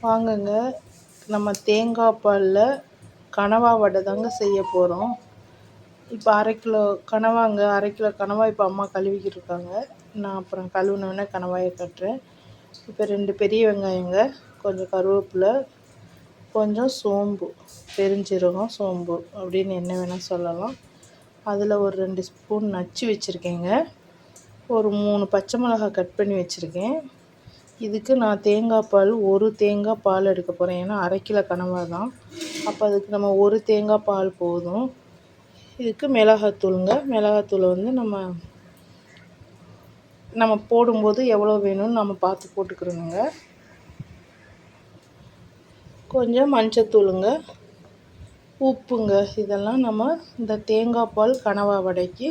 வாங்கங்க, நம்ம தேங்காய் பாலில் கனவா வடை தாங்க செய்ய போகிறோம். இப்போ அரை கிலோ கனவா இப்போ அம்மா கழுவிக்கிட்டு இருக்காங்க. நான் அப்புறம் கழுவுனோடனே கனவாயை கட்டுறேன். இப்போ 2 பெரிய வெங்காயங்க, கொஞ்சம் கருவேப்பிலை, கொஞ்சம் சோம்பு, பெருஞ்சீரகம், சோம்பு அப்படின்னு என்ன வேணால் சொல்லலாம். அதில் ஒரு 2 ஸ்பூன் நச்சு வச்சுருக்கேங்க. ஒரு 3 பச்சை மிளகாய் கட் பண்ணி வச்சுருக்கேன். இதுக்கு நான் தேங்காய் பால், ஒரு தேங்காய் பால் எடுக்க போகிறேன். ஏன்னா அரை கிலோ கனவா தான். அப்போ அதுக்கு நம்ம ஒரு தேங்காய் பால் போதும். இதுக்கு மிளகாத்தூளுங்க. மிளகாத்தூளை வந்து நம்ம போடும்போது எவ்வளோ வேணும்னு நம்ம பார்த்து போட்டுக்கிறோங்க. கொஞ்சம் மஞ்சத்தூளுங்க, உப்புங்க. இதெல்லாம் நம்ம இந்த தேங்காய் பால் கனவா வடைக்கு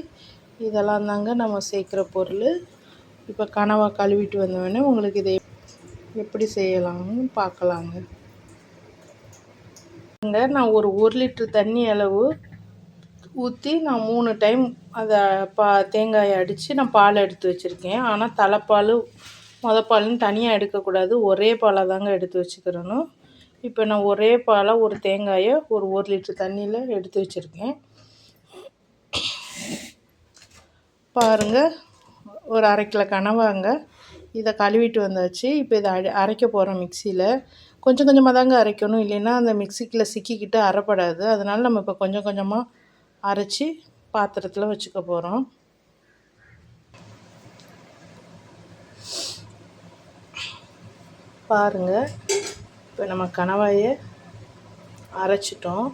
இதெல்லாம் தாங்க நம்ம சேர்க்குற பொருள். இப்போ கனவா கழுவிட்டு வந்தோடனே உங்களுக்கு இதை எப்படி செய்யலாம்னு பார்க்கலாங்க. நான் ஒரு 1 லிட்டர் தண்ணி அளவு ஊற்றி நான் 3 டைம் அதை தேங்காயை அடித்து நான் பால் எடுத்து வச்சுருக்கேன். ஆனால் தலைப்பால் பால்னு தனியாக எடுக்கக்கூடாது, ஒரே பாலாக தாங்க எடுத்து வச்சுக்கிறணும். இப்போ நான் ஒரே பாலாக ஒரு தேங்காயை ஒரு 1 லிட்டர் தண்ணியில் எடுத்து வச்சுருக்கேன். பாருங்கள், ஒரு அரை கிலோ கனவாங்க. இதை கழுவிட்டு வந்தாச்சு. இப்போ இதை அரைக்க போகிறோம் மிக்சியில். கொஞ்சம் கொஞ்சமாக தாங்க அரைக்கணும், இல்லைன்னா அந்த மிக்சிக்குள்ளே சிக்கிக்கிட்டு அரைப்படாது. அதனால் நம்ம இப்போ கொஞ்சம் கொஞ்சமாக அரைச்சி பாத்திரத்தில் வச்சுக்க போகிறோம். பாருங்கள், இப்போ நம்ம கனவாயை அரைச்சிட்டோம்.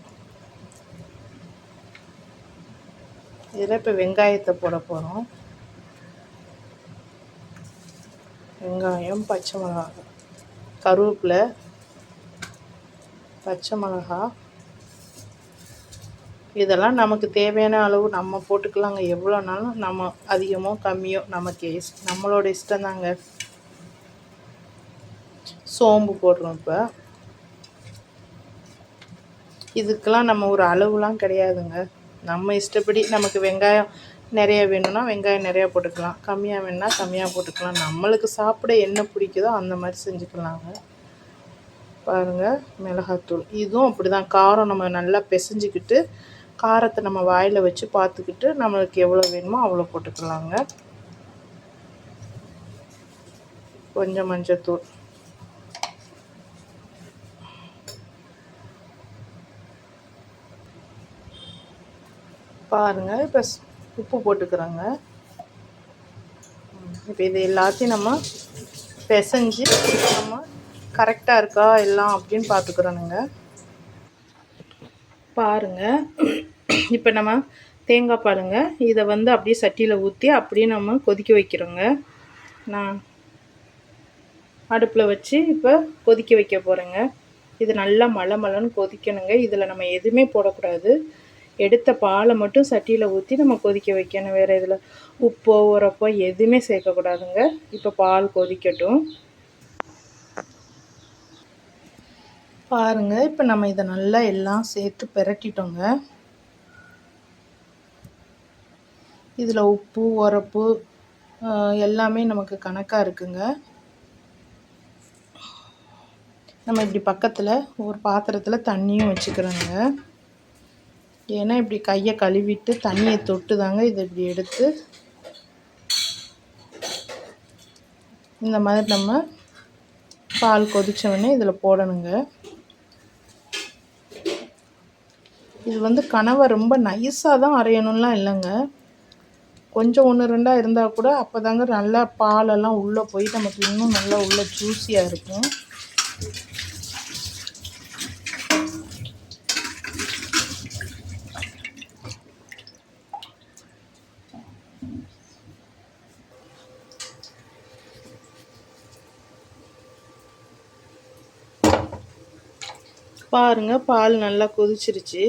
இதில் இப்போ வெங்காயத்தை போட போகிறோம். வெங்காயம், பச்சை மிளகாய், கருவேப்பிலை, பச்சை மிளகாய், இதெல்லாம் நமக்கு தேவையான அளவு நம்ம போட்டுக்கலாங்க. எவ்வளோனாலும் நம்ம அதிகமோ கம்மியோ நமக்கு நம்மளோட இஷ்டம் தாங்க. சோம்பு போடுறோம். இப்போ இதுக்கெல்லாம் நம்ம ஒரு அளவுலாம் கிடையாதுங்க. நம்ம இஷ்டப்படி நமக்கு வெங்காயம் நிறைய வேணும்னா வெங்காயம் நிறையா போட்டுக்கலாம், கம்மியாக வேணும்னா கம்மியாக போட்டுக்கலாம். நம்மளுக்கு சாப்பிட என்ன பிடிக்குதோ அந்த மாதிரி செஞ்சுக்கலாங்க. பாருங்கள், மிளகாத்தூள் இதுவும் அப்படி தான். காரம் நம்ம நல்லா பிசைஞ்சிக்கிட்டு காரத்தை நம்ம வாயில் வச்சு பார்த்துக்கிட்டு நம்மளுக்கு எவ்வளோ வேணுமோ அவ்வளோ போட்டுக்கலாங்க. கொஞ்சம் மஞ்சத்தூள், பாருங்கள். இப்போ உப்பு போட்டுக்கிறோங்க. இப்போ இது எல்லாத்தையும் நம்ம பிசைஞ்சு நம்ம கரெக்டாக இருக்கா எல்லாம் அப்படின்னு பார்த்துக்கிறோனுங்க. பாருங்கள், இப்போ நம்ம தேங்காய் பாலுங்க, இதை வந்து அப்படியே சட்டியில் ஊற்றி அப்படியே நம்ம கொதிக்க வைக்கிறோங்க. நான் அடுப்பில் வச்சு இப்போ கொதிக்க வைக்க போகிறேங்க. இது நல்லா மலன்னு கொதிக்கணுங்க. இதில் நம்ம எதுவுமே போடக்கூடாது. எடுத்த பாலை மட்டும் சட்டியில் ஊற்றி நம்ம கொதிக்க வைக்கணும். வேறு இதில் உப்போ உரப்போ எதுவுமே சேர்க்கக்கூடாதுங்க. இப்போ பால் கொதிக்கட்டும். பாருங்கள், இப்போ நம்ம இதை நல்லா எல்லாம் சேர்த்து பிரட்டிட்டோங்க. இதில் உப்பு உரப்பு எல்லாமே நமக்கு கணக்காக இருக்குங்க. நம்ம இப்படி பக்கத்தில் ஒரு பாத்திரத்தில் தண்ணியும் வச்சுக்கிறோங்க. ஏன்னா இப்படி கையை கழுவிட்டு தண்ணியை தொட்டு தாங்க இதை இப்படி எடுத்து இந்த மாதிரி நம்ம பால் கொதித்தவொடனே இதில் போடணுங்க. இது வந்து கனவை ரொம்ப நைஸாக தான் அரையணும்லாம் இல்லைங்க. கொஞ்சம் 1 2 இருந்தால் கூட அப்போ தாங்க நல்லா பாலெல்லாம் உள்ளே போய் நமக்கு இன்னும் நல்லா உள்ளே ஜூஸியாக இருக்கும். பாருங்கள், பால் நல்லா கொதிச்சிருச்சு.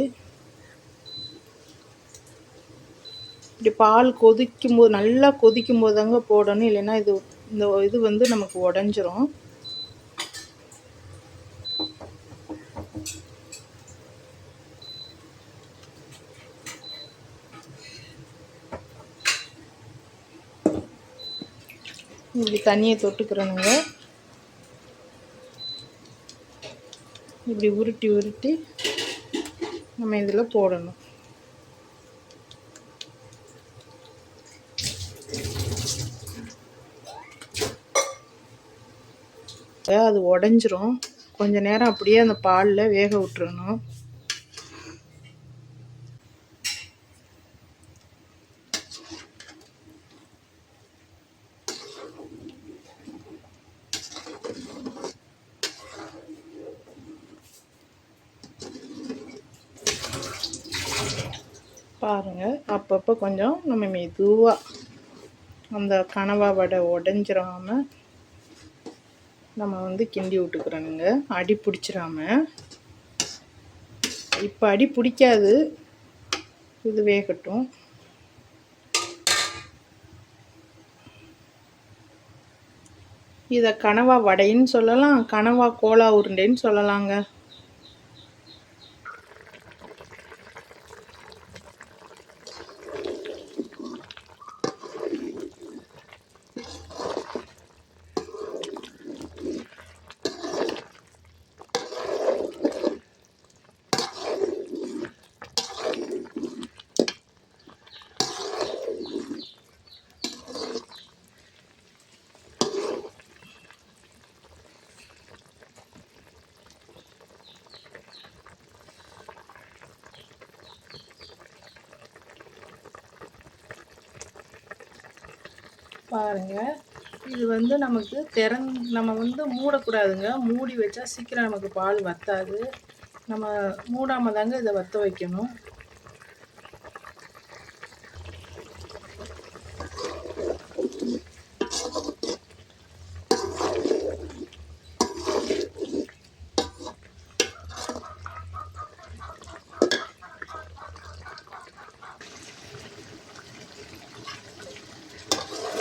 இப்படி பால் கொதிக்கும்போது நல்லா கொதிக்கும்போது தாங்க போடணும், இல்லைன்னா இது வந்து நமக்கு உடஞ்சிரும். இப்படி தண்ணியை தொட்டுக்கிறோனுங்க. இப்படி உருட்டி உருட்டி நம்ம இதில் போடணும். அது உடஞ்சிரும். கொஞ்ச நேரம் அப்படியே அந்த பாலில் வேக விட்டுறணும். பாருங்கள், அப்பப்போ கொஞ்சம் நம்ம மெதுவாக அந்த கனவா வடை உடஞ்சிராமல் நம்ம கிண்டி விட்டுக்கிறோனுங்க. அடி பிடிச்சிடாம. இப்போ அடி பிடிக்காது, இது வேகட்டும். இதை கனவா வடைன்னு சொல்லலாம், கனவா கோலா உருண்டைன்னு சொல்லலாங்க. பாருங்கள், இது நமக்கு நம்ம மூடக்கூடாதுங்க. மூடி வச்சா சீக்கிரம் நமக்கு பால் வற்றாது. நம்ம மூடாமல் தாங்க இதை வற்ற வைக்கணும்.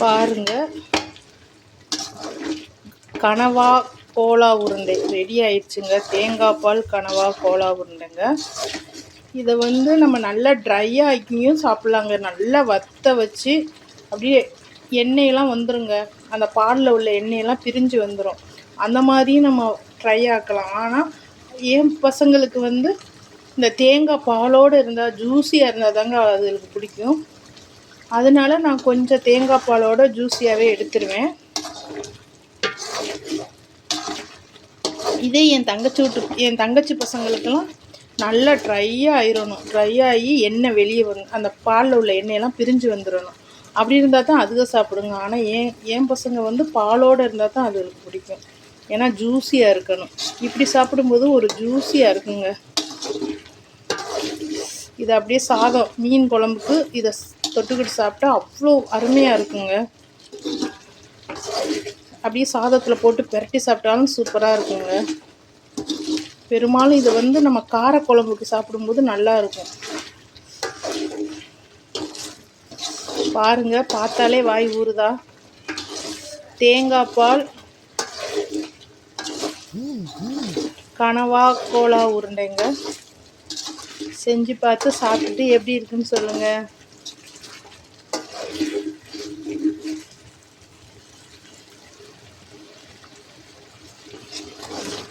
பாருங்க, கனவா கோலா உருண்டை ரெடி ஆயிடுச்சுங்க. தேங்காய் பால் கனவா கோலா உருண்டைங்க. இதை நம்ம நல்லா ட்ரையாக ஆக்கியும் சாப்பிட்லாங்க. நல்லா வற்ற வச்சு அப்படியே எண்ணெயெல்லாம் வந்துருங்க. அந்த பாலில் உள்ள எண்ணெயெல்லாம் பிரிஞ்சு வந்துடும். அந்த மாதிரியும் நம்ம ட்ரை ஆக்கலாம். ஆனால் என் பசங்களுக்கு இந்த தேங்காய் பாலோடு இருந்தால், ஜூஸியாக இருந்தால் தாங்க அதுகளுக்கு பிடிக்கும். அதனால நான் கொஞ்சம் தேங்காய் பாலோட ஜூஸியாகவே எடுத்துருவேன். இதே என் தங்கச்சி பசங்களுக்கெல்லாம் நல்லா ட்ரையாக ஆயிடணும். ட்ரை ஆகி எண்ணெய் வெளியே வரும், அந்த பாலில் உள்ள எண்ணெயெல்லாம் பிரிஞ்சு வந்துடணும். அப்படி இருந்தால் தான் அதுக சாப்பிடுங்க. ஆனால் என் பசங்க பாலோடு இருந்தால் தான் அதுகளுக்கு பிடிக்கும். ஏன்னா ஜூஸியாக இருக்கணும். இப்படி சாப்பிடும்போது ஒரு ஜூஸியாக இருக்குங்க. இது அப்படியே சாதம், மீன் குழம்புக்கு இதை தொட்டுக்கிட்டு சாப்பிட்டா அவ்வளோ அருமையாக இருக்குங்க. அப்படியே சாதத்தில் போட்டு பெரட்டி சாப்பிட்டாலும் சூப்பராக இருக்குங்க. பெரும்பாலும் இது நம்ம காரக்குழம்புக்கு சாப்பிடும்போது நல்லா இருக்கும். பாருங்க, பார்த்தாலே வாய் ஊறுதா. தேங்காய் பால் கனவா கோலா உருண்டைங்க. செஞ்சு பார்த்து சாப்பிட்டுட்டு எப்படி இருக்குன்னு சொல்லுங்கள்.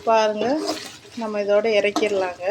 பாருங்கள், நம்ம இதோட இறக்கிடலாங்க.